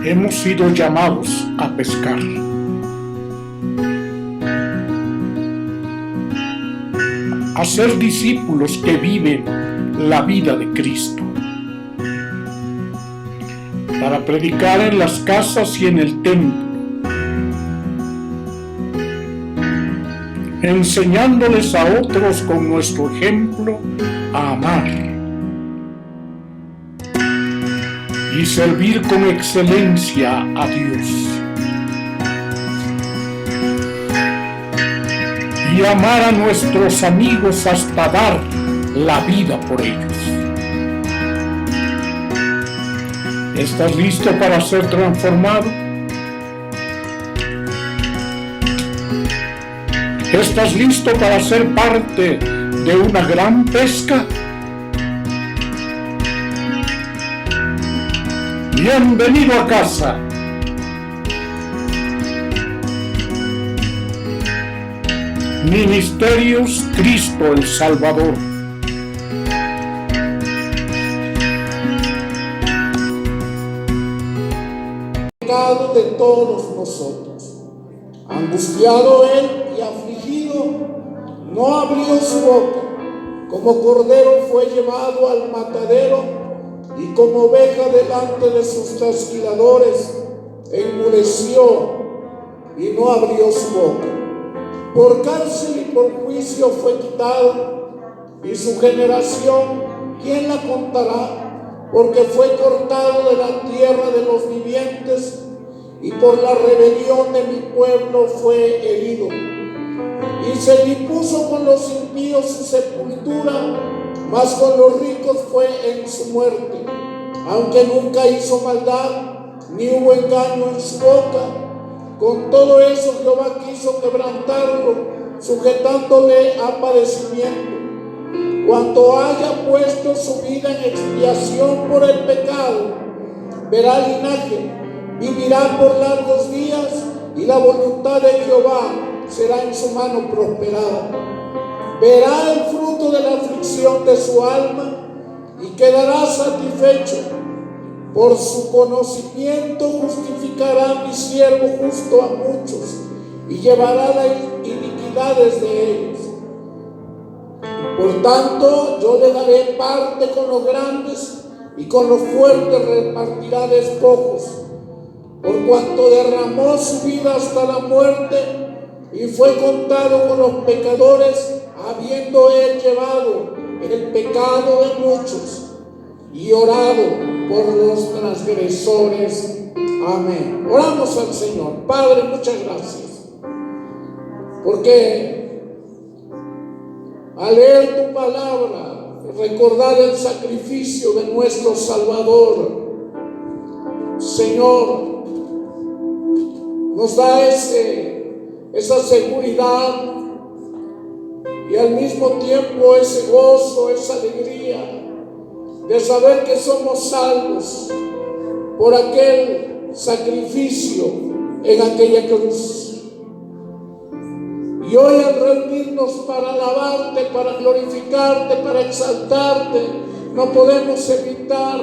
hemos sido llamados a pescar. A ser discípulos que viven la vida de Cristo, para predicar en las casas y en el templo, enseñándoles a otros con nuestro ejemplo a amar y servir con excelencia a Dios, y amar a nuestros amigos hasta dar la vida por ellos. ¿Estás listo para ser transformado? ¿Estás listo para ser parte de una gran pesca? Bienvenido a casa. Ministerios Cristo el Salvador. De todos nosotros, angustiado él y afligido, no abrió su boca. Como cordero fue llevado al matadero, y como oveja delante de sus trasquiladores, enmudeció y no abrió su boca. Por cárcel y por juicio fue quitado, y su generación, ¿quién la contará? Porque fue cortado de la tierra de los vivientes, y por la rebelión de mi pueblo fue herido. Y se dispuso con los impíos su sepultura, mas con los ricos fue en su muerte. Aunque nunca hizo maldad, ni hubo engaño en su boca, con todo eso Jehová quiso quebrantarlo, sujetándole a padecimiento. Cuando haya puesto su vida en expiación por el pecado, verá linaje, vivirá por largos días, y la voluntad de Jehová será en su mano prosperada. Verá el fruto de la aflicción de su alma y quedará satisfecho. Por su conocimiento justificará a mi siervo justo a muchos, y llevará las iniquidades de ellos. Por tanto, yo le daré parte con los grandes, y con los fuertes repartirá despojos. Por cuanto derramó su vida hasta la muerte, y fue contado con los pecadores, habiendo él llevado el pecado de muchos y orado por los transgresores. Amén. Oramos al Señor. Padre, muchas gracias, porque al leer tu palabra, recordar el sacrificio de nuestro Salvador, Señor, nos da esa seguridad, y al mismo tiempo ese gozo, esa alegría de saber que somos salvos por aquel sacrificio en aquella cruz. Y hoy, al reunirnos para alabarte, para glorificarte, para exaltarte, no podemos evitar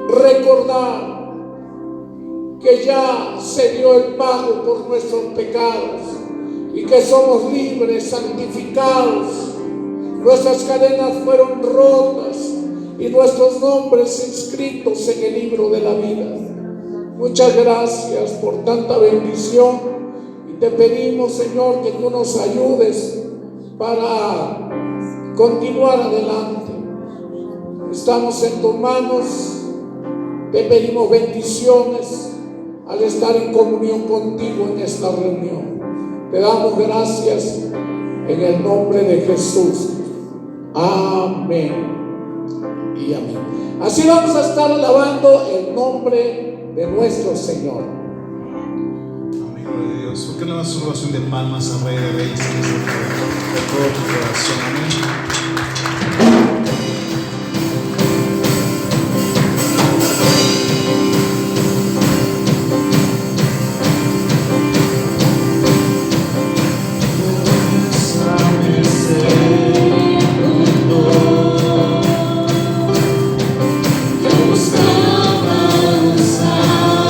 recordar que ya se dio el pago por nuestros pecados, y que somos libres, santificados. Nuestras cadenas fueron rotas y nuestros nombres inscritos en el libro de la vida. Muchas gracias por tanta bendición, y te pedimos, Señor, que tú nos ayudes para continuar adelante. Estamos en tus manos. Te pedimos bendiciones al estar en comunión contigo en esta reunión. Te damos gracias en el nombre de Jesús. Amén y amén. Así vamos a estar alabando el nombre de nuestro Señor. Amén, gloria a Dios. ¿Por qué no das una oración de palmas al Rey de Reyes de todo tu corazón? Amén. Buscaba usar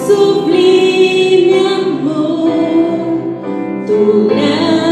Sublime amor, tu gracia.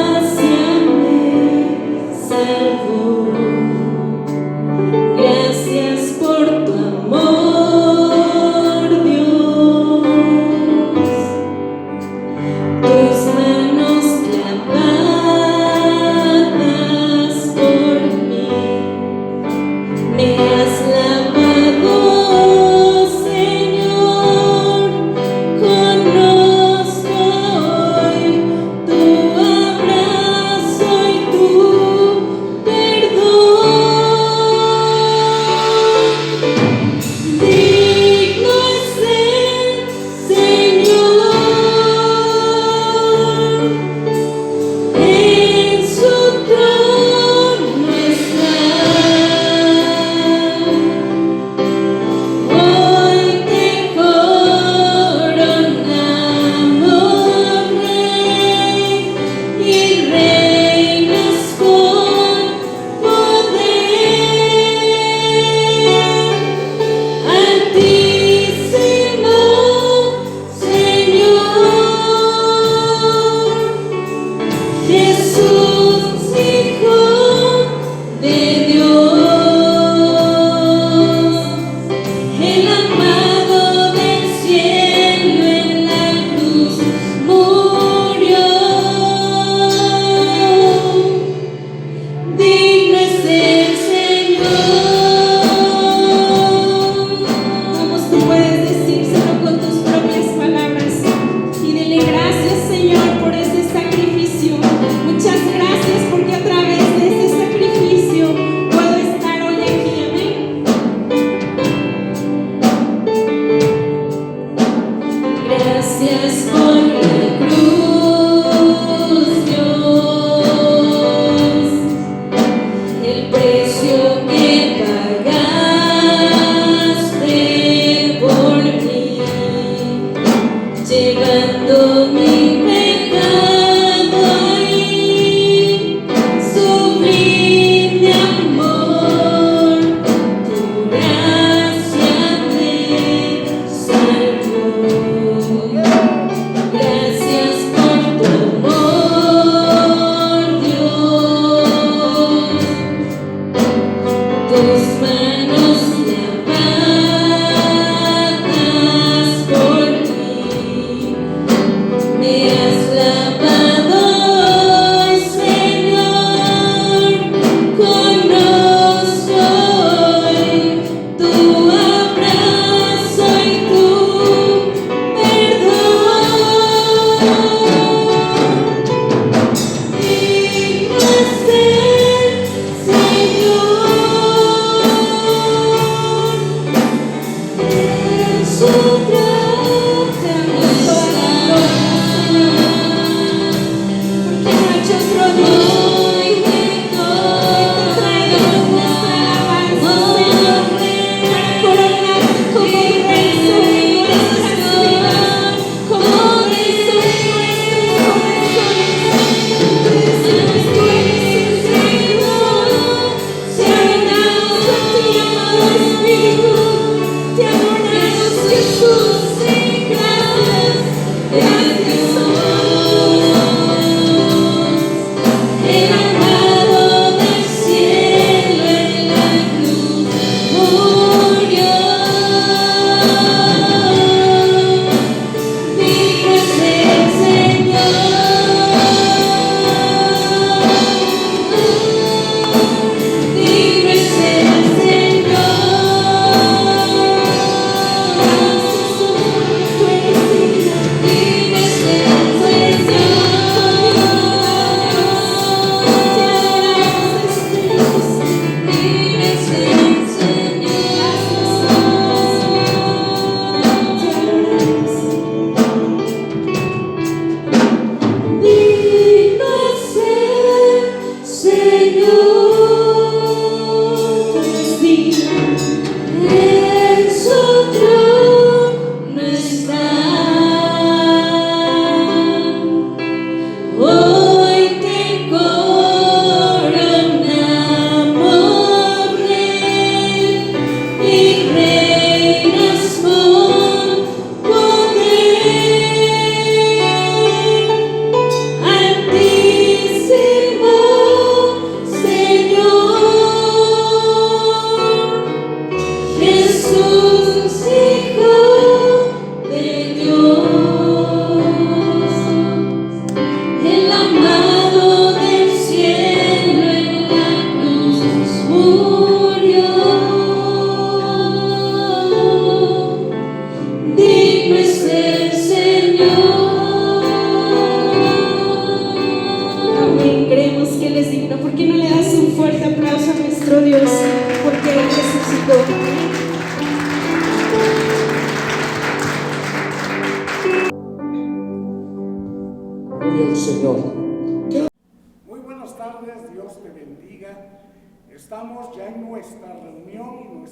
Jesús, Hijo de Dios, el amado del cielo en la cruz murió. Digno es el Señor. Amén. Creemos que Él es digno. ¿Por qué no le das un fuerte aplauso a nuestro Dios? Porque Él resucitó. Gloria al Señor. Muy buenas tardes, Dios te bendiga. Estamos ya en nuestra reunión y nos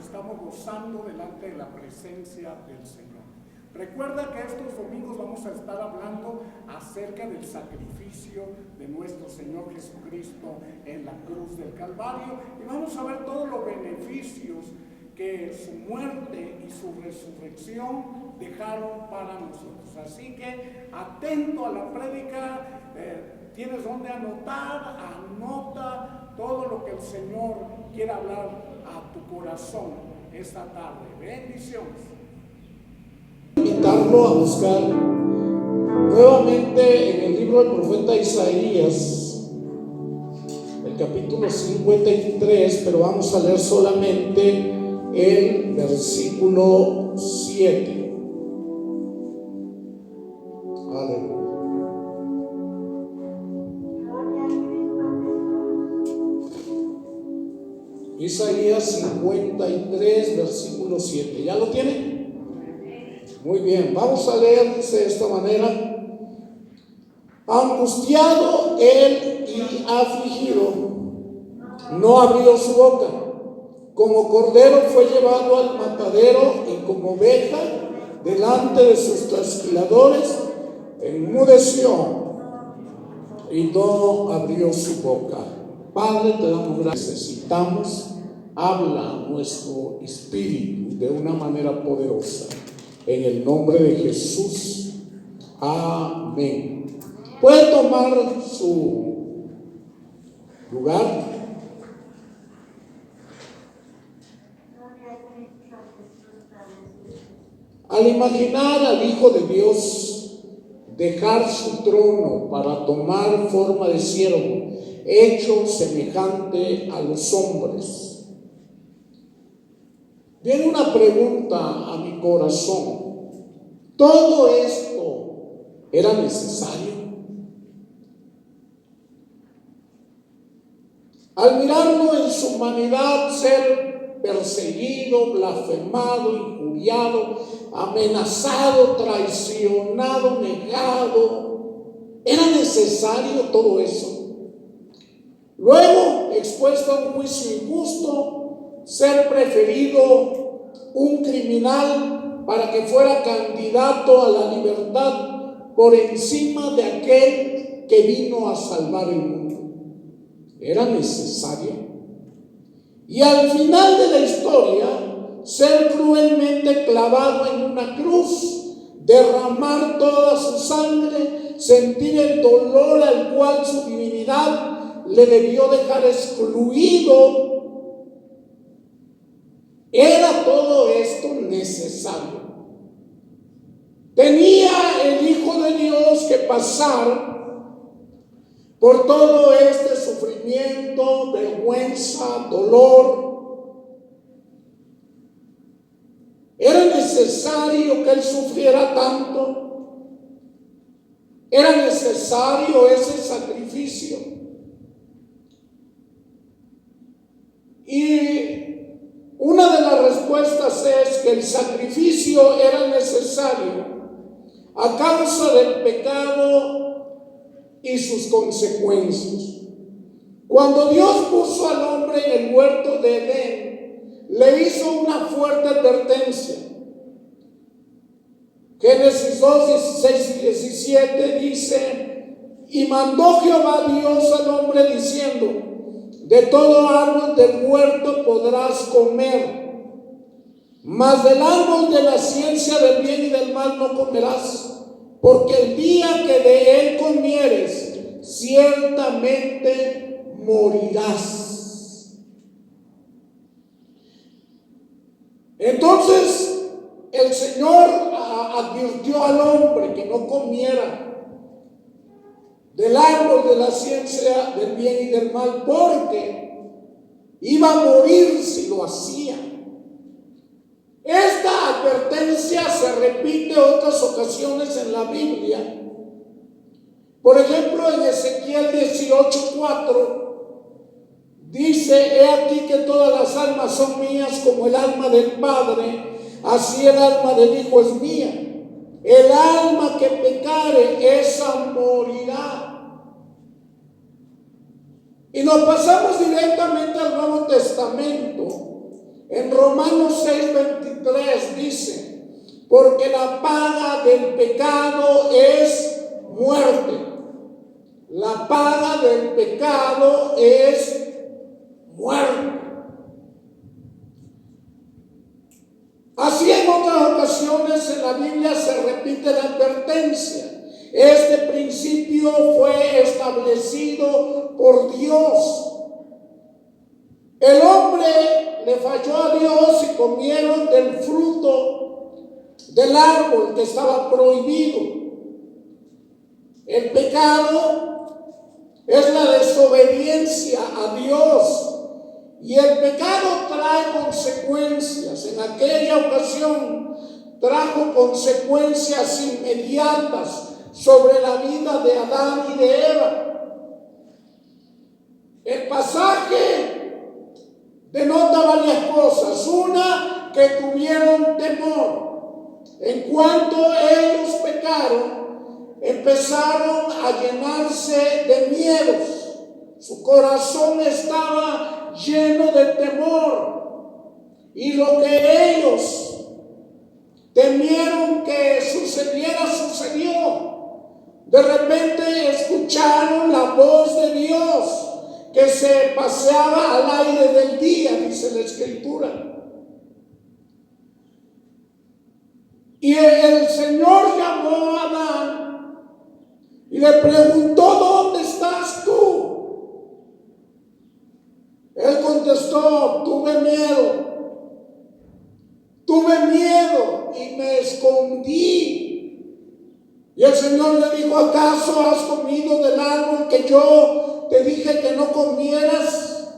estamos gozando delante de la presencia del Señor. Recuerda que estos domingos vamos a estar hablando acerca del sacrificio de nuestro Señor Jesucristo en la cruz del Calvario y vamos a ver todos los beneficios que su muerte y su resurrección dejaron para nosotros. Así que atento a la prédica, tienes donde anotar, anota todo lo que el Señor quiere hablar a tu corazón esta tarde. Bendiciones. Invitarlo a buscar nuevamente en el libro del profeta Isaías, el capítulo 53, pero vamos a leer solamente el versículo 7. Aleluya. Isaías 53, versículo 7. ¿Ya lo tiene? Muy bien, vamos a leer, dice de esta manera: angustiado él y afligido, no abrió su boca. Como cordero fue llevado al matadero y como oveja delante de sus trasquiladores, enmudeció y no abrió su boca. Padre, te damos gracias. Necesitamos, habla nuestro espíritu de una manera poderosa. En el nombre de Jesús. Amén. Puede tomar su lugar. Al imaginar al Hijo de Dios dejar su trono para tomar forma de siervo, hecho semejante a los hombres, viene una pregunta a mi corazón. ¿Todo esto era necesario? Al mirarlo en su humanidad ser perseguido, blasfemado, injuriado, amenazado, traicionado, negado, ¿era necesario todo eso? Luego, expuesto a un juicio injusto, ser preferido un criminal para que fuera candidato a la libertad por encima de aquel que vino a salvar el mundo. ¿Era necesario? Y al final de la historia, ser cruelmente clavado en una cruz, derramar toda su sangre, sentir el dolor al cual su divinidad le debió dejar excluido. ¿Era todo esto necesario? ¿Tenía el Hijo de Dios que pasar por todo este sufrimiento, vergüenza, dolor? ¿Era necesario que Él sufriera tanto? ¿Era necesario ese sacrificio? Y una de las respuestas es que el sacrificio era necesario a causa del pecado y sus consecuencias. Cuando Dios puso al hombre en el huerto de Edén, le hizo una fuerte advertencia. Génesis 2, 16 y 17 dice: y mandó Jehová Dios al hombre diciendo: de todo árbol del huerto podrás comer, mas del árbol de la ciencia del bien y del mal no comerás, porque el día que de él comieres, ciertamente morirás. Entonces el Señor advirtió al hombre que no comiera del árbol de la ciencia del bien y del mal, porque iba a morir si lo hacía. Esta advertencia se repite en otras ocasiones en la Biblia. Por ejemplo, en Ezequiel 18:4 dice: he aquí que todas las almas son mías, como el alma del Padre, así el alma del Hijo es mía. El alma que pecare, esa morirá. Y nos pasamos directamente al Nuevo Testamento. En Romanos 6:23 dice: porque la paga del pecado es muerte. La paga del pecado es muerte. Así en otras ocasiones en la Biblia se repite la advertencia. Este principio fue establecido por Dios. El hombre le falló a Dios y comieron del fruto del árbol que estaba prohibido. El pecado es la desobediencia a Dios. Y el pecado trae consecuencias. En aquella ocasión trajo consecuencias inmediatas sobre la vida de Adán y de Eva. El pasaje denota varias cosas. Una, que tuvieron temor. En cuanto ellos pecaron, empezaron a llenarse de miedos. Su corazón estaba lleno de temor, y lo que ellos temieron que sucediera, sucedió. De repente escucharon la voz de Dios que se paseaba al aire del día, dice la Escritura. Y el Señor llamó a Adán y le preguntó: ¿dónde estás tú? Él contestó: tuve miedo y me escondí. Y el Señor le dijo: ¿acaso has comido del árbol que yo te dije que no comieras?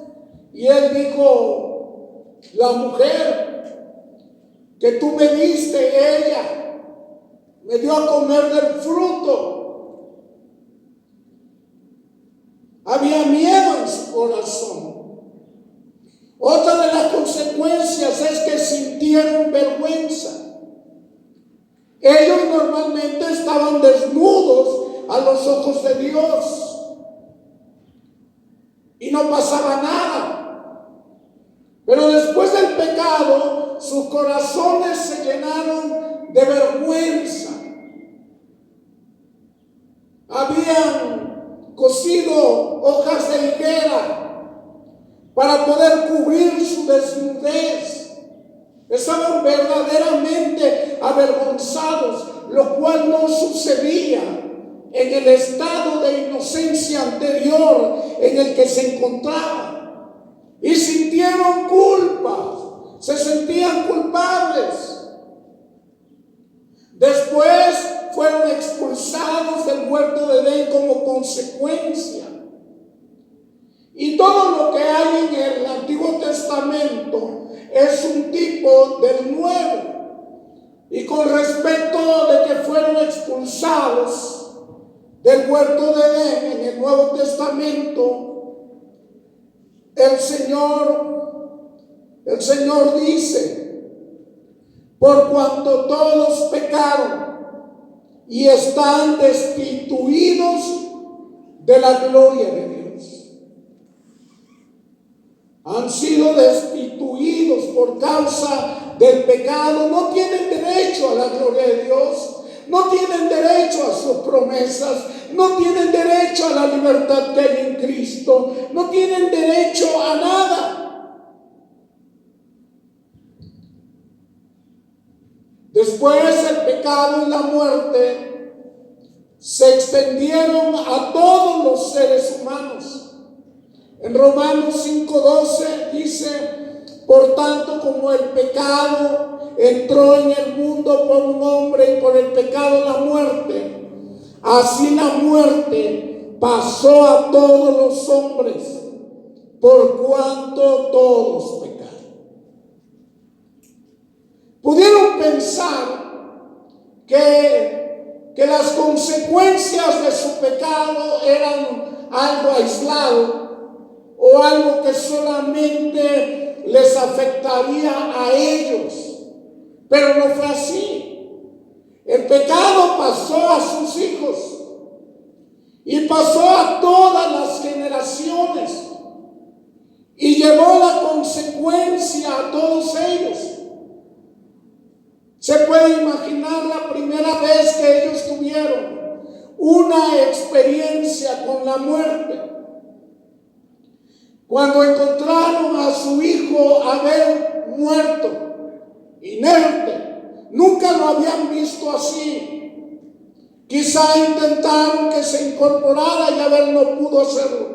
Y él dijo: la mujer que tú me diste, ella me dio a comer del fruto. Había miedo en su corazón. Otra de las consecuencias es que sintieron vergüenza. Ellos normalmente estaban desnudos a los ojos de Dios y no pasaba nada. Pero después del pecado, sus corazones se llenaron de vergüenza. Habían cosido hojas de higuera para poder cubrir su desnudez. Estaban verdaderamente avergonzados, lo cual no sucedía en el estado de inocencia anterior en el que se encontraban. Y sintieron culpa, se sentían culpables. Después fueron expulsados del huerto de Edén como consecuencia. Y todo lo que hay en el Antiguo Testamento es un tipo del Nuevo. Y con respecto de que fueron expulsados del huerto de Edén en el Nuevo Testamento, el Señor dice: por cuanto todos pecaron y están destituidos de la gloria de Dios. Han sido destituidos por causa del pecado. No tienen derecho a la gloria de Dios. No tienen derecho a sus promesas. No tienen derecho a la libertad que hay en Cristo. No tienen derecho a nada. Después el pecado y la muerte se extendieron a todos los seres humanos. En Romanos 5:12 dice: Por tanto, como el pecado entró en el mundo por un hombre y por el pecado la muerte, así la muerte pasó a todos los hombres, por cuanto todos pecaron. Pudieron pensar que las consecuencias de su pecado eran algo aislado o algo que solamente les afectaría a ellos, pero no fue así. El pecado pasó a sus hijos y pasó a todas las generaciones y llevó la consecuencia a todos ellos. Se puede imaginar la primera vez que ellos tuvieron una experiencia con la muerte, cuando encontraron a su hijo Abel muerto, inerte. Nunca lo habían visto así. Quizá intentaron que se incorporara y Abel no pudo hacerlo.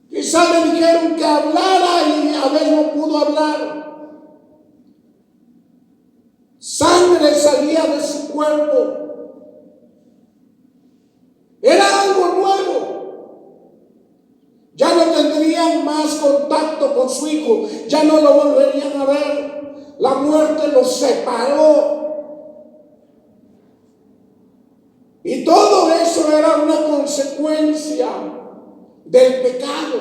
Quizá le dijeron que hablara y Abel no pudo hablar. Sangre salía de su cuerpo. Era algo nuevo. Ya no tendrían más contacto con su hijo, ya no lo volverían a ver. La muerte los separó. Y todo eso era una consecuencia del pecado,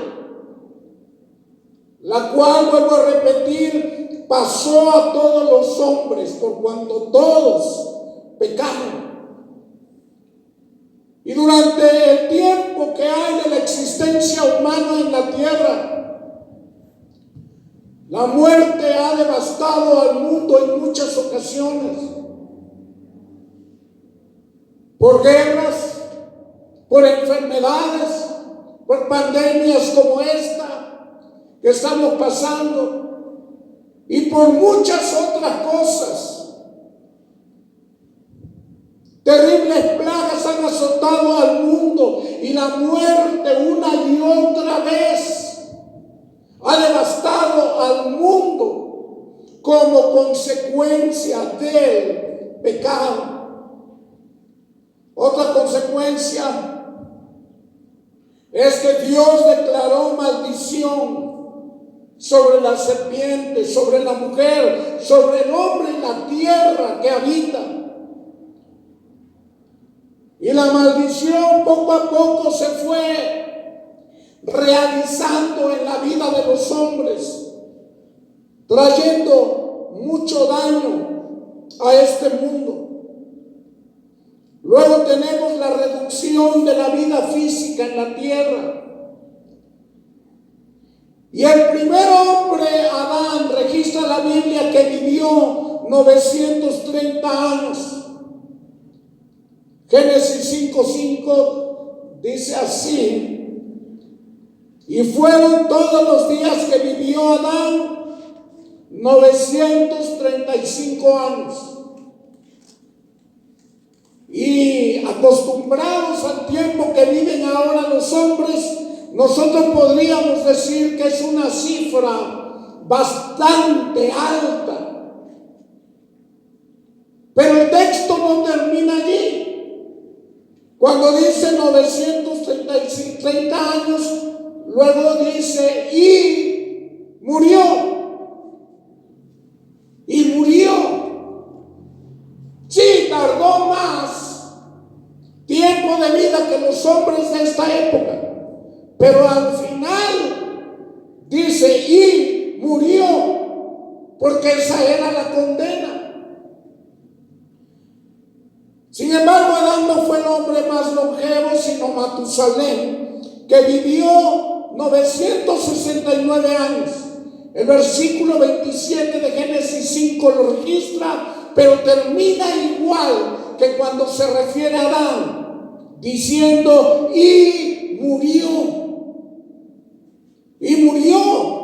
la cual, vuelvo a repetir, pasó a todos los hombres, por cuanto todos pecaron. Y durante el tiempo que hay de la existencia humana en la tierra, la muerte ha devastado al mundo en muchas ocasiones, por guerras, por enfermedades, por pandemias como esta que estamos pasando y por muchas otras cosas. Terribles plagas han azotado al mundo y la muerte una y otra vez ha devastado al mundo como consecuencia del pecado. Otra consecuencia es que Dios declaró maldición sobre la serpiente, sobre la mujer, sobre el hombre en la tierra que habita. Y la maldición poco a poco se fue realizando en la vida de los hombres, trayendo mucho daño a este mundo. Luego tenemos la reducción de la vida física en la tierra. Y el primer hombre, Adán, registra la Biblia que vivió 930 años. Génesis 5:5 dice así: y fueron todos los días que vivió Adán 935 años. Y acostumbrados al tiempo que viven ahora los hombres, nosotros podríamos decir que es una cifra bastante alta. Pero el texto no termina allí. Cuando dice 930 años, luego dice y murió. Y murió. Sí, tardó más tiempo de vida que los hombres de esta época, pero al final dice y murió, porque esa era la condena. Sin embargo, Adán no fue el hombre más longevo, sino Matusalén, que vivió 969 años. El versículo 27 de Génesis 5 lo registra, pero termina igual que cuando se refiere a Adán, diciendo y murió. Y murió.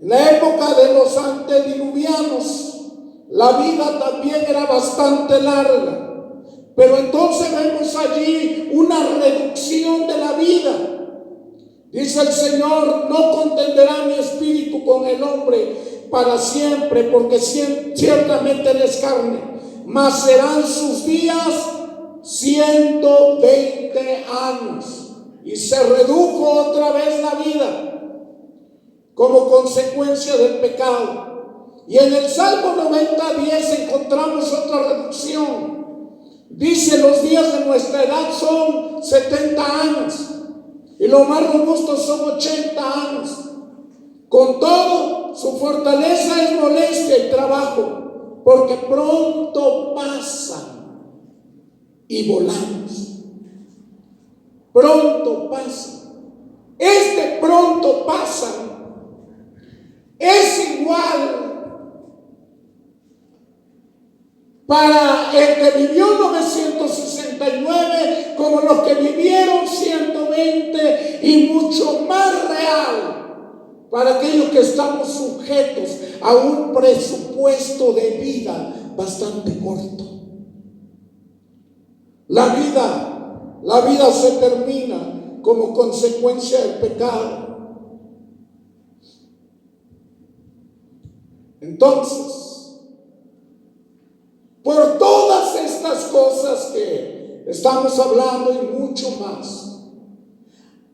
En la época de los antediluvianos, la vida también era bastante larga, pero entonces vemos allí una reducción de la vida. Dice el Señor: no contenderá mi espíritu con el hombre para siempre, porque ciertamente él es carne, mas serán sus días 120 años. Y se redujo otra vez la vida como consecuencia del pecado. Y en el Salmo 90:10 encontramos otra reducción. Dice: los días de nuestra edad son 70 años y los más robustos son 80 años. Con todo, su fortaleza es molestia y trabajo, porque pronto pasan y volamos. Pronto pasan. Este pronto pasan es igual para el que vivió 969 como los que vivieron 120, y mucho más real para aquellos que estamos sujetos a un presupuesto de vida bastante corto. La vida se termina como consecuencia del pecado. Entonces, por todas estas cosas que estamos hablando y mucho más,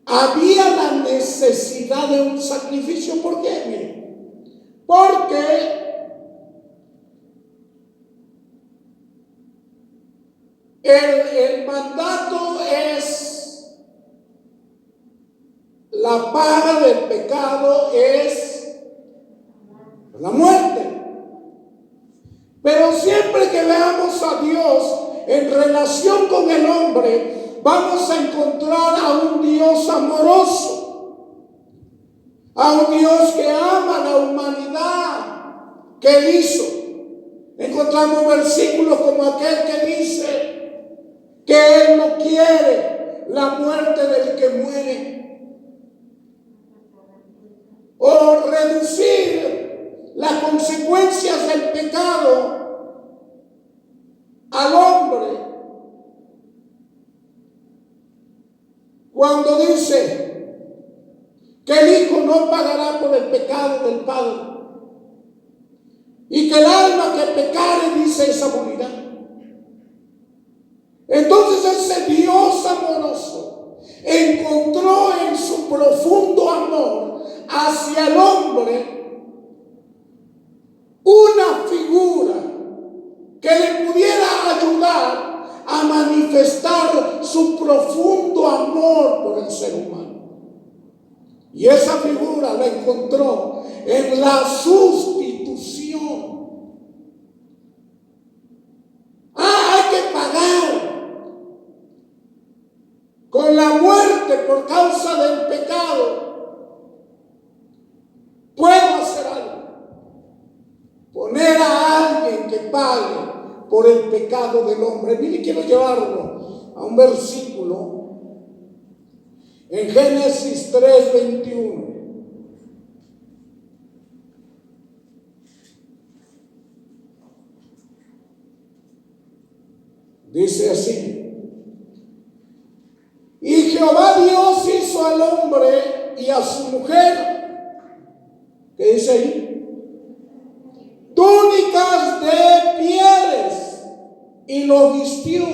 había la necesidad de un sacrificio. ¿Por qué? Miren, porque el mandato es, la paga del pecado es la muerte. Pero siempre que veamos a Dios en relación con el hombre, vamos a encontrar a un Dios amoroso, a un Dios que ama a la humanidad que Él hizo. Encontramos versículos como aquel que dice que Él no quiere la muerte del que muere, o reducir las consecuencias del pecado al hombre, cuando dice que el Hijo no pagará por el pecado del Padre, y que el alma que pecare, dice, esa morirá. Entonces ese Dios amoroso encontró en su profundo amor hacia el hombre una figura que le pudiera ayudar a manifestar su profundo amor por el ser humano. Y esa figura la encontró en la sustitución. Hay que pagar con la muerte por causa del pecado. Puedo hacer algo: poner a alguien que pague por el pecado del hombre. Mire, quiero llevarlo a un versículo en Génesis 3:21. Dice así: y Jehová Dios hizo al hombre y a su mujer, ¿qué dice ahí? Túnicas de pieles, y lo vistió.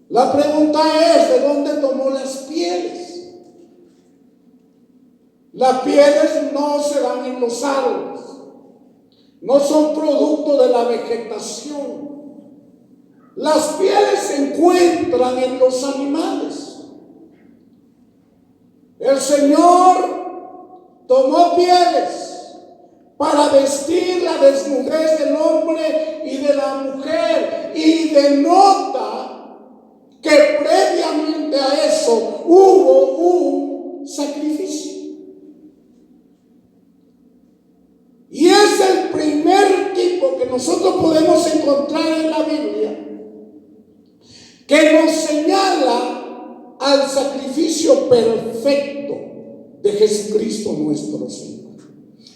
La pregunta es: ¿de dónde tomó las pieles? Las pieles no se dan en los árboles, no son producto de la vegetación. Las pieles se encuentran en los animales. El Señor tomó pieles para vestir la desnudez del hombre y de la mujer, y denota que previamente a eso hubo un sacrificio. Y es el primer tipo que nosotros podemos encontrar en la Biblia que nos señala al sacrificio perfecto de Jesucristo nuestro Señor.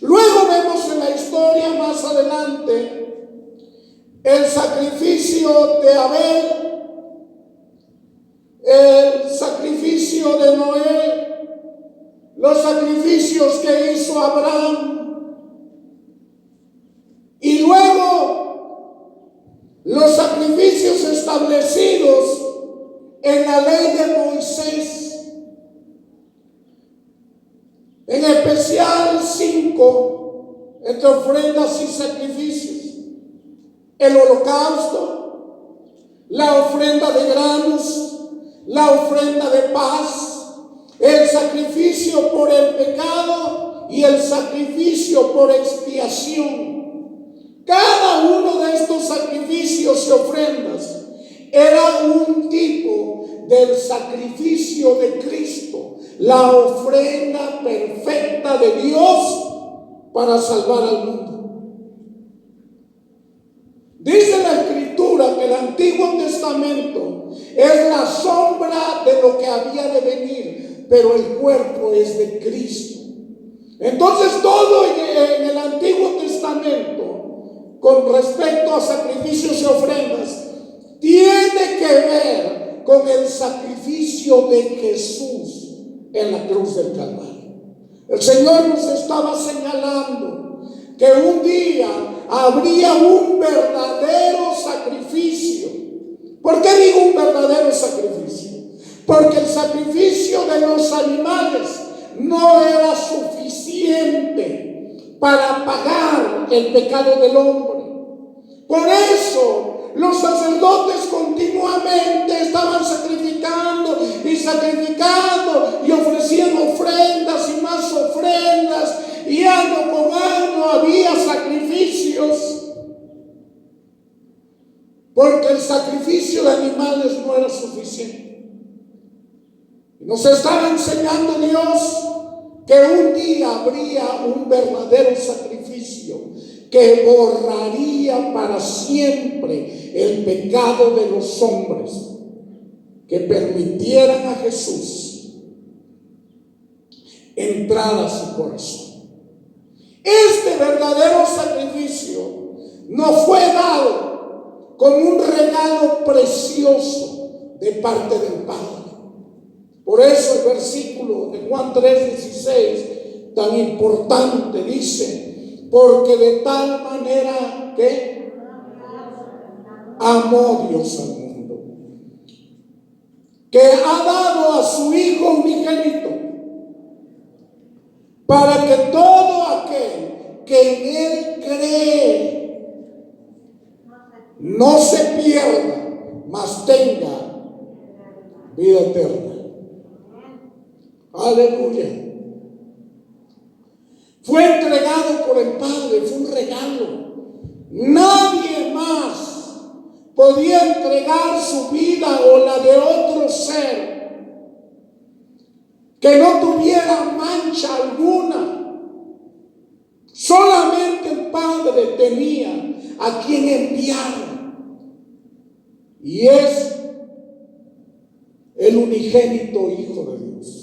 Luego vemos en la historia más adelante el sacrificio de Abel, el sacrificio de Noé, los sacrificios que hizo Abraham, y luego los sacrificios establecidos en la ley de Moisés, en especial 5, entre ofrendas y sacrificios: el holocausto, la ofrenda de granos, la ofrenda de paz, el sacrificio por el pecado y el sacrificio por expiación. Cada uno de estos sacrificios y ofrendas era un tipo del sacrificio de Cristo, la ofrenda perfecta de Dios para salvar al mundo. Dice la Escritura que el Antiguo Testamento es la sombra de lo que había de venir, pero el cuerpo es de Cristo. Entonces todo en el Antiguo Testamento, con respecto a sacrificios y ofrendas, tiene que ver con el sacrificio de Jesús en la cruz del Calvario. El Señor nos estaba señalando que un día habría un verdadero sacrificio. ¿Por qué digo un verdadero sacrificio? Porque el sacrificio de los animales no era suficiente para pagar el pecado del hombre. Por eso los sacerdotes continuamente estaban sacrificando y ofrecían ofrendas y más ofrendas, y año con año había sacrificios, porque el sacrificio de animales no era suficiente. Nos estaba enseñando Dios que un día habría un verdadero sacrificio que borraría para siempre el pecado de los hombres, que permitieran a Jesús entrar a su corazón. Este verdadero sacrificio nos fue dado como un regalo precioso de parte del Padre. Por eso el versículo de Juan 3:16, tan importante, dice: porque de tal manera que amó Dios al mundo, que ha dado a su Hijo unigénito, para que todo aquel que en Él cree no se pierda, mas tenga vida eterna. Aleluya. Fue entregado por el Padre, fue un regalo. Nadie más podía entregar su vida o la de otro ser que no tuviera mancha alguna. Solamente el Padre tenía a quien enviar, y es el unigénito Hijo de Dios.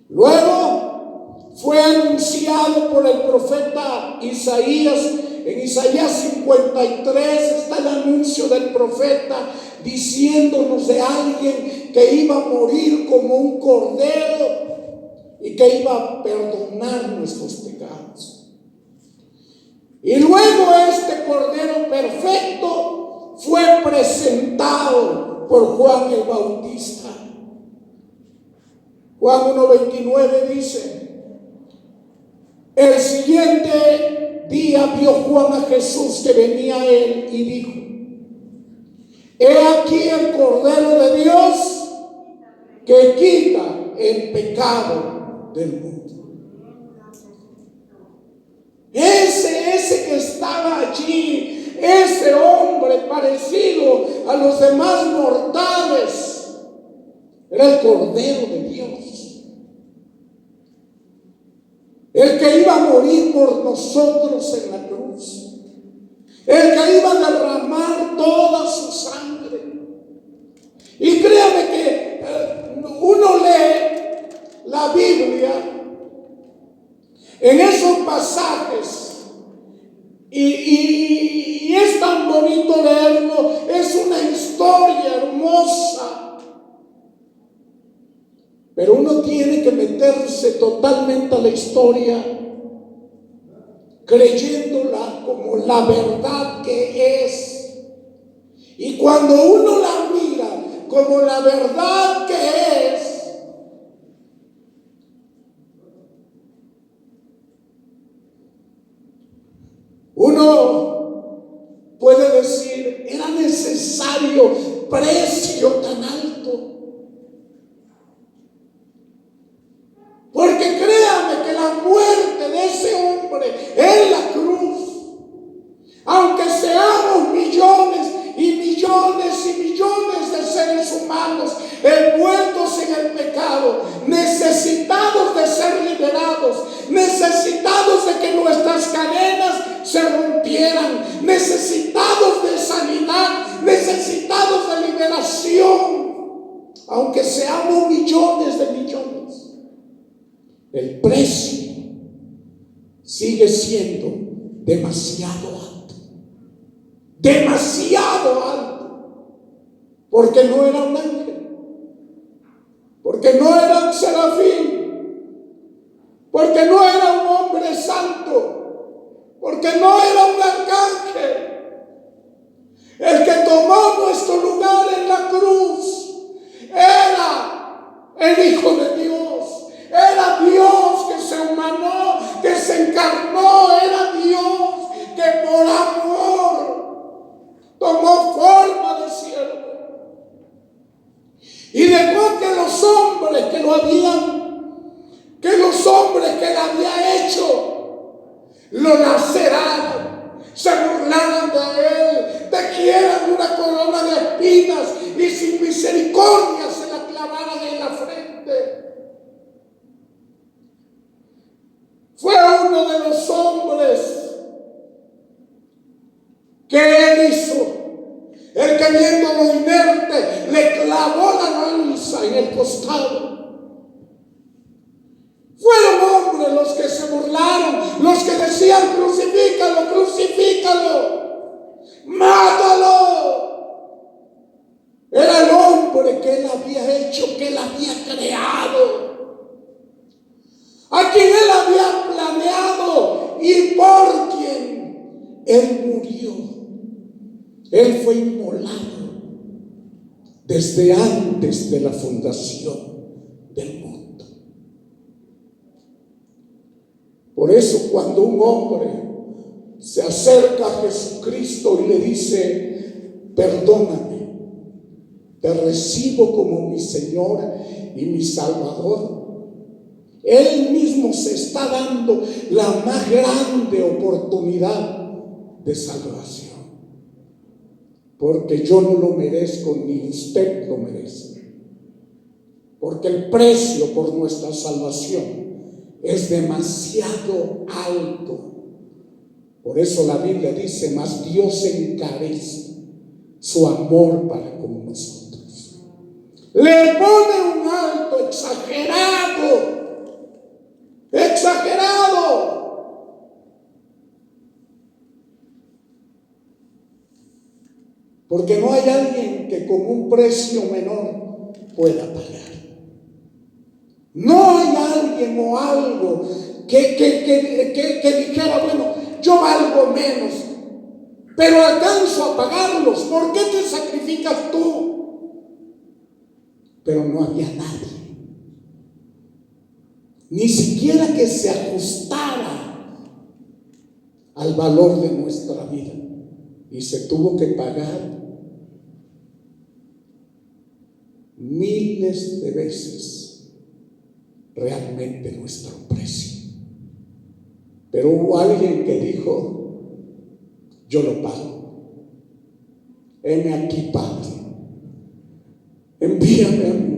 Luego fue anunciado por el profeta Isaías. En Isaías 53 está el anuncio del profeta diciéndonos de alguien que iba a morir como un cordero y que iba a perdonar nuestros pecados. Y luego este cordero perfecto fue presentado por Juan el Bautista. Juan 1:29 dice: el siguiente día vio Juan a Jesús que venía a él y dijo: he aquí el Cordero de Dios que quita el pecado del mundo. Ese que estaba allí, ese hombre parecido a los demás mortales, era el Cordero de Dios, el que iba a morir por nosotros en la cruz, el que iba a derramar toda su sangre. Y créame que uno lee la Biblia en esos pasajes y es tan bonito leerlo. Es una historia hermosa Pero uno tiene que meterse totalmente a la historia, creyéndola como la verdad que es. Y cuando uno la mira como la verdad que es, uno puede decir, era necesario precio tan alto. Porque créame que la muerte de ese hombre en la cruz, aunque seamos millones y millones y millones de seres humanos envueltos en el pecado, necesitados de ser liberados, necesitados de que nuestras cadenas se rompieran, necesitados de sanidad, necesitados de liberación, aunque seamos millones de millones, el precio sigue siendo demasiado alto. Demasiado alto. Porque no era un ángel. Porque no era un serafín. Porque no era un hombre santo. Porque no era un arcángel. El que tomó nuestro lugar en la cruz era el Hijo de Dios. Era Dios que se humanó, que se encarnó. Era Dios que por amor tomó forma de siervo. Y dejó que los hombres que lo hombres que le había hecho, lo laceraran, se burlaran de él, tejieran una corona de espinas y sin misericordia se la clavaran en la frente. Fue uno de los hombres que él hizo, el que viéndolo inerte le clavó la lanza en el costado. Fueron hombres los que se burlaron, los que decían crucifícalo, crucifícalo, mátalo. Era el hombre que él había hecho, que él había creado, a quien él había planeado y por quien él murió. Él fue inmolado desde antes de la fundación del mundo. Por eso cuando un hombre se acerca a Jesucristo y le dice, perdóname, te recibo como mi Señor y mi Salvador, él mismo se está dando la más grande oportunidad de salvación. Porque yo no lo merezco, ni usted lo merece. Porque el precio por nuestra salvación es demasiado alto. Por eso la Biblia dice, mas Dios encarece su amor para con nosotros. Le pone un alto exagerado. Exagerado. Porque no hay alguien que con un precio menor pueda pagar. No hay alguien o algo que dijera, bueno, yo valgo menos, pero alcanzo a pagarlos. ¿Por qué te sacrificas tú? Pero no había nadie. Ni siquiera que se ajustara al valor de nuestra vida. Y se tuvo que pagar miles de veces realmente nuestro precio. Pero hubo alguien que dijo, yo lo pago. Heme aquí, Padre. Envíame a mí.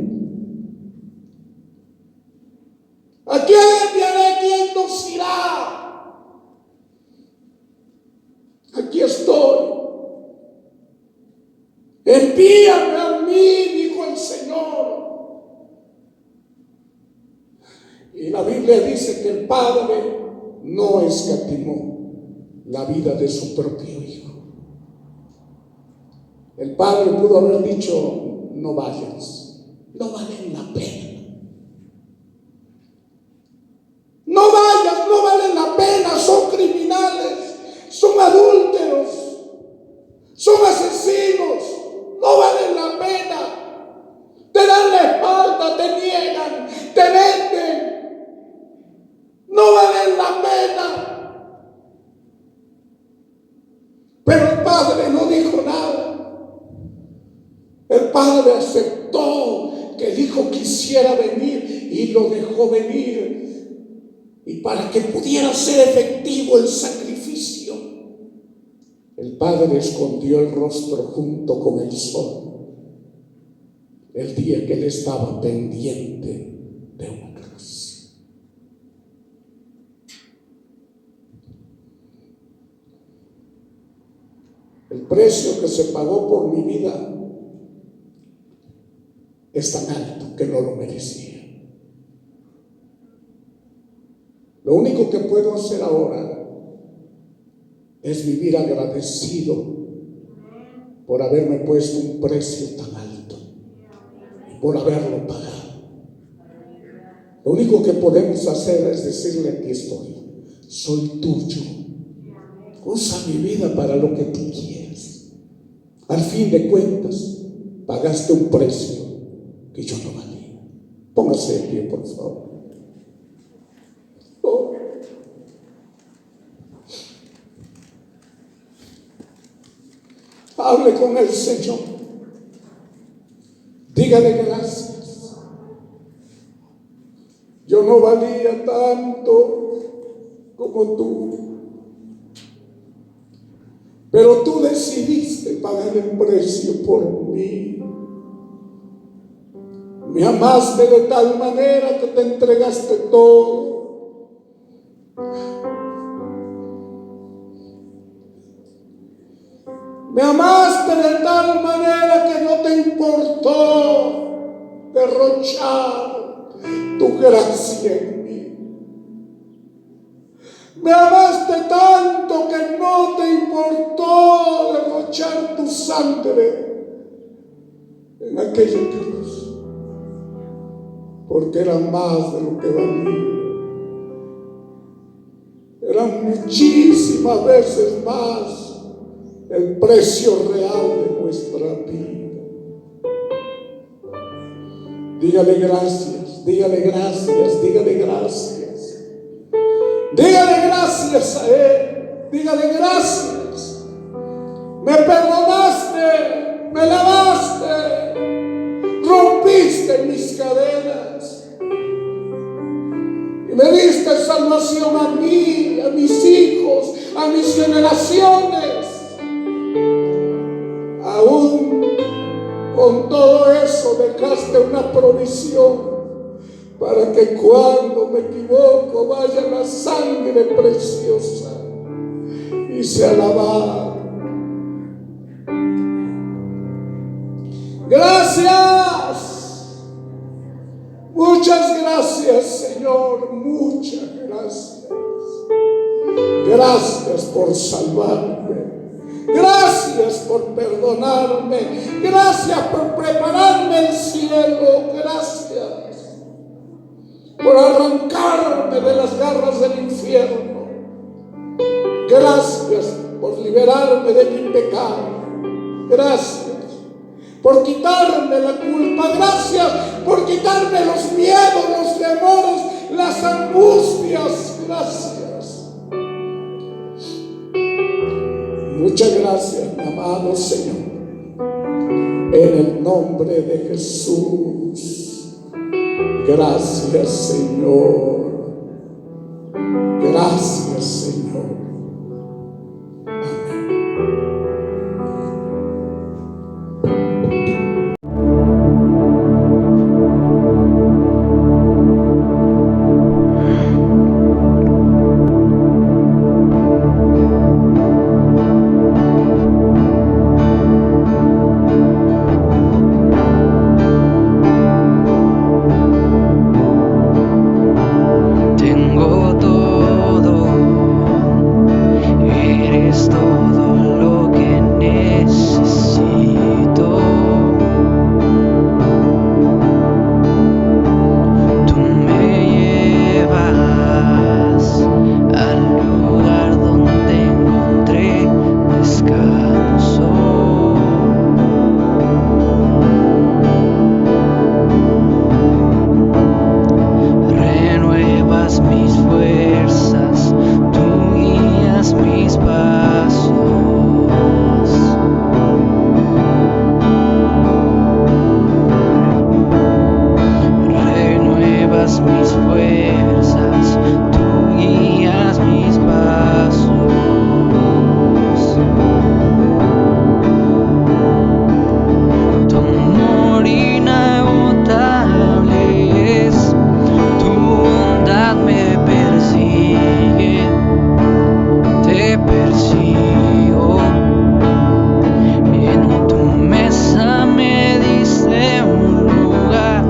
¿A quién enviaré? ¿Quién nos irá? Aquí estoy. Envíame a mí, dijo el Señor. Y la Biblia dice que el Padre no escatimó la vida de su propio Hijo. El Padre pudo haber dicho, no vayas, no valen la pena. Padre aceptó que el Hijo quisiera venir y lo dejó venir. Y para que pudiera ser efectivo el sacrificio, el Padre escondió el rostro junto con el sol el día que Él estaba pendiente de una cruz. El precio que se pagó por mi vida es tan alto que no lo merecía. Lo único que puedo hacer ahora es vivir agradecido por haberme puesto un precio tan alto y por haberlo pagado. Lo único que podemos hacer es decirle: aquí estoy, soy tuyo, usa mi vida para lo que tú quieras. Al fin de cuentas, pagaste un precio que yo no valía. Póngase de pie, por favor. Oh. Hable con el Señor. Dígale gracias. Yo no valía tanto como tú, pero tú decidiste pagar el precio por mí. Me amaste de tal manera que te entregaste todo. Me amaste de tal manera que no te importó derrochar tu gracia en mí. Me amaste tanto que no te importó derrochar tu sangre en aquella cruz, porque era más de lo que valía. Eran muchísimas veces más el precio real de nuestra vida. Dígale gracias, dígale gracias, dígale gracias. Dígale gracias a Él, dígale gracias. Me perdonaste, me lavaste, rompiste mis cadenas y me diste salvación a mí, a mis hijos, a mis generaciones. Aún con todo eso dejaste una provisión para que cuando me equivoco vaya la sangre preciosa y sea lavada. Gracias, muchas gracias, Señor, muchas gracias. Gracias por salvarme. Gracias por perdonarme. Gracias por prepararme el cielo. Gracias por arrancarme de las garras del infierno. Gracias por liberarme de mi pecado. Gracias por quitarme la culpa. Gracias por quitarme los miedos, los temores, las angustias. Gracias. Muchas gracias, mi amado Señor. En el nombre de Jesús. Gracias, Señor. Gracias, Señor. renuevas mis fuerzas, tú guías mis pasos. Tu amor inagotable es, tu bondad me persigue, te persigo. En tu mesa me diste un lugar,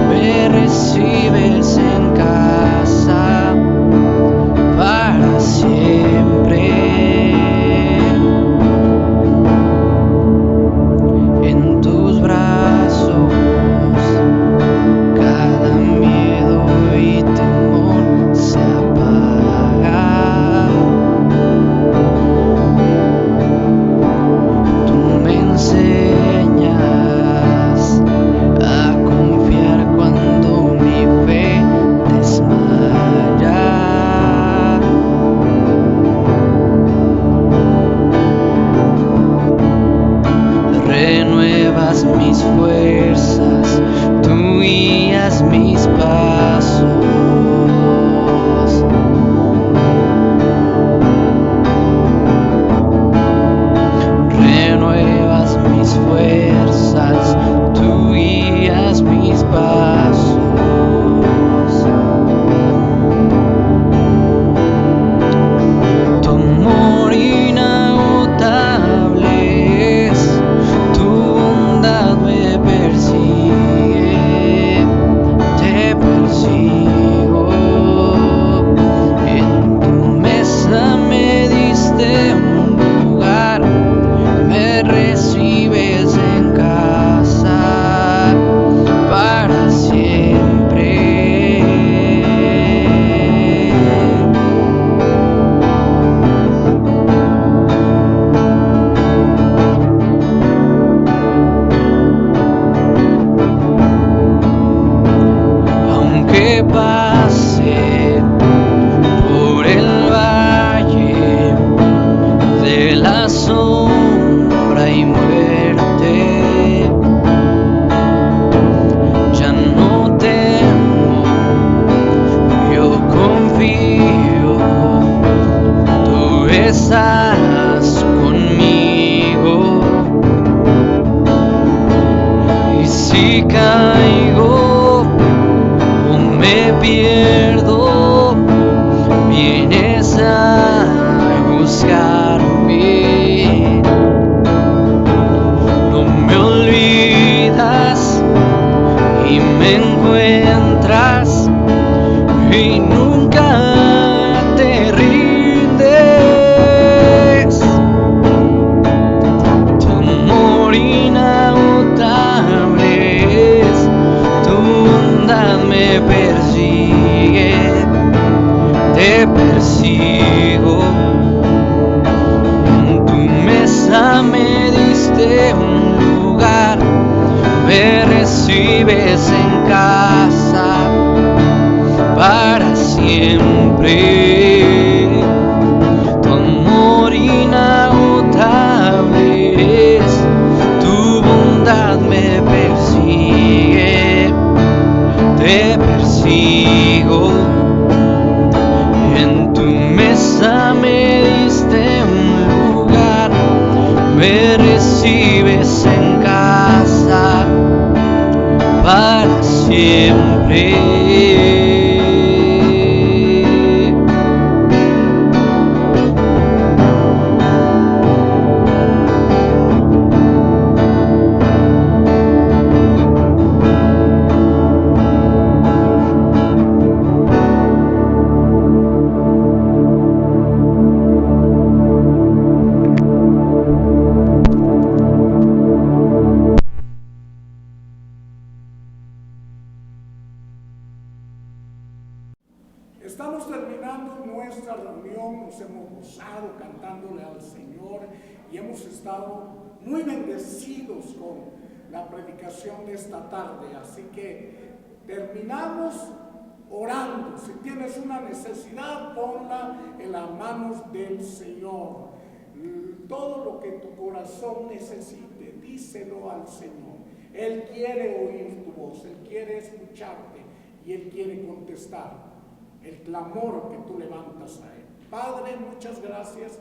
me recibes en casa para siempre. En tus brazos cada miedo y temor se apaga. Tú me enseñas a confiar cuando mi fe desmaya. Renuevas mis fuerzas, tú guías mis pasos. Renuevas mis fuerzas, tú guías mis pasos. Tu amor inagotable es, tu bondad me persigue, te persigo. En tu mesa me diste un lugar, me recibes en casa para siempre. Aunque pase por el valle de la sombra y muerte, ya no temo, yo confío, tú estás conmigo. Y si caigo o me pierdo, vienes a buscarme. No me olvidas y me encuentras y nunca te rindes. Tu amor inagotable es, tu bondad me persigue, te persigo. En tu mesa me diste un lugar, me recibes en casa para siempre. Tu amor inagotable es, tu bondad me persigue, te persigo. En tu mesa me diste un lugar, me recibes en casa para siempre. Estamos terminando nuestra reunión, nos hemos gozado cantándole al Señor y hemos estado muy bendecidos con la predicación de esta tarde. Así que terminamos orando. Si tienes una necesidad, ponla en las manos del Señor. Todo lo que tu corazón necesite, díselo al Señor. Él quiere oír tu voz, Él quiere escucharte. y Él quiere contestar el clamor que tú levantas a Él. Padre, muchas gracias.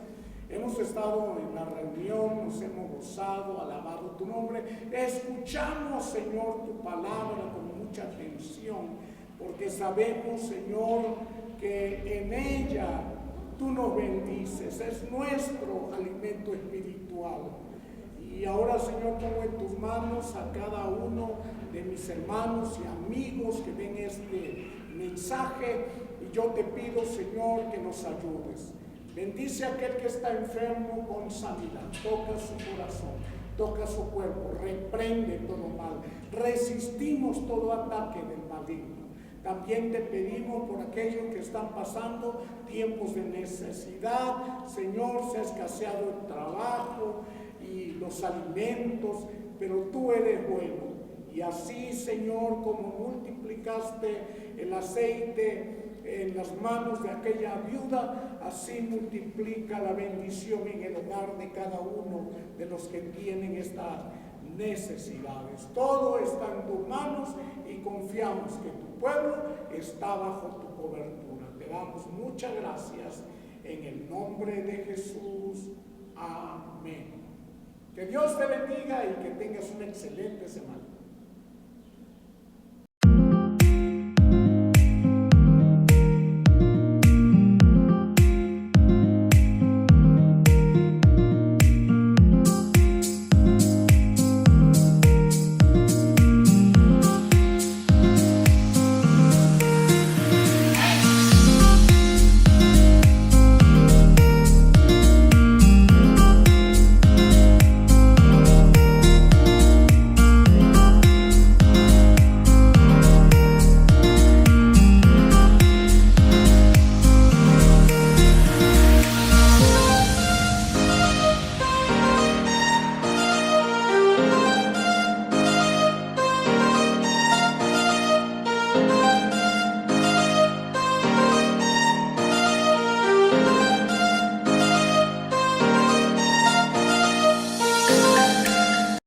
Hemos estado en la reunión, nos hemos gozado, alabado tu nombre. Escuchamos, Señor, tu palabra con mucha atención, porque sabemos, Señor, que en ella tú nos bendices. Es nuestro alimento espiritual. Y ahora, Señor, pongo en tus manos a cada uno de mis hermanos y amigos que ven este mensaje. Y yo te pido, Señor, que nos ayudes. Bendice a aquel que está enfermo con sanidad. Toca su corazón, toca su cuerpo, reprende todo mal. Resistimos todo ataque del maligno. También te pedimos por aquellos que están pasando tiempos de necesidad. Señor, se ha escaseado el trabajo y los alimentos, pero tú eres bueno. Y así, Señor, como multiplicaste el aceite en las manos de aquella viuda, así multiplica la bendición en el hogar de cada uno de los que tienen estas necesidades. Todo está en tus manos y confiamos que tu pueblo está bajo tu cobertura. Te damos muchas gracias en el nombre de Jesús. Amén. Que Dios te bendiga y que tengas una excelente semana.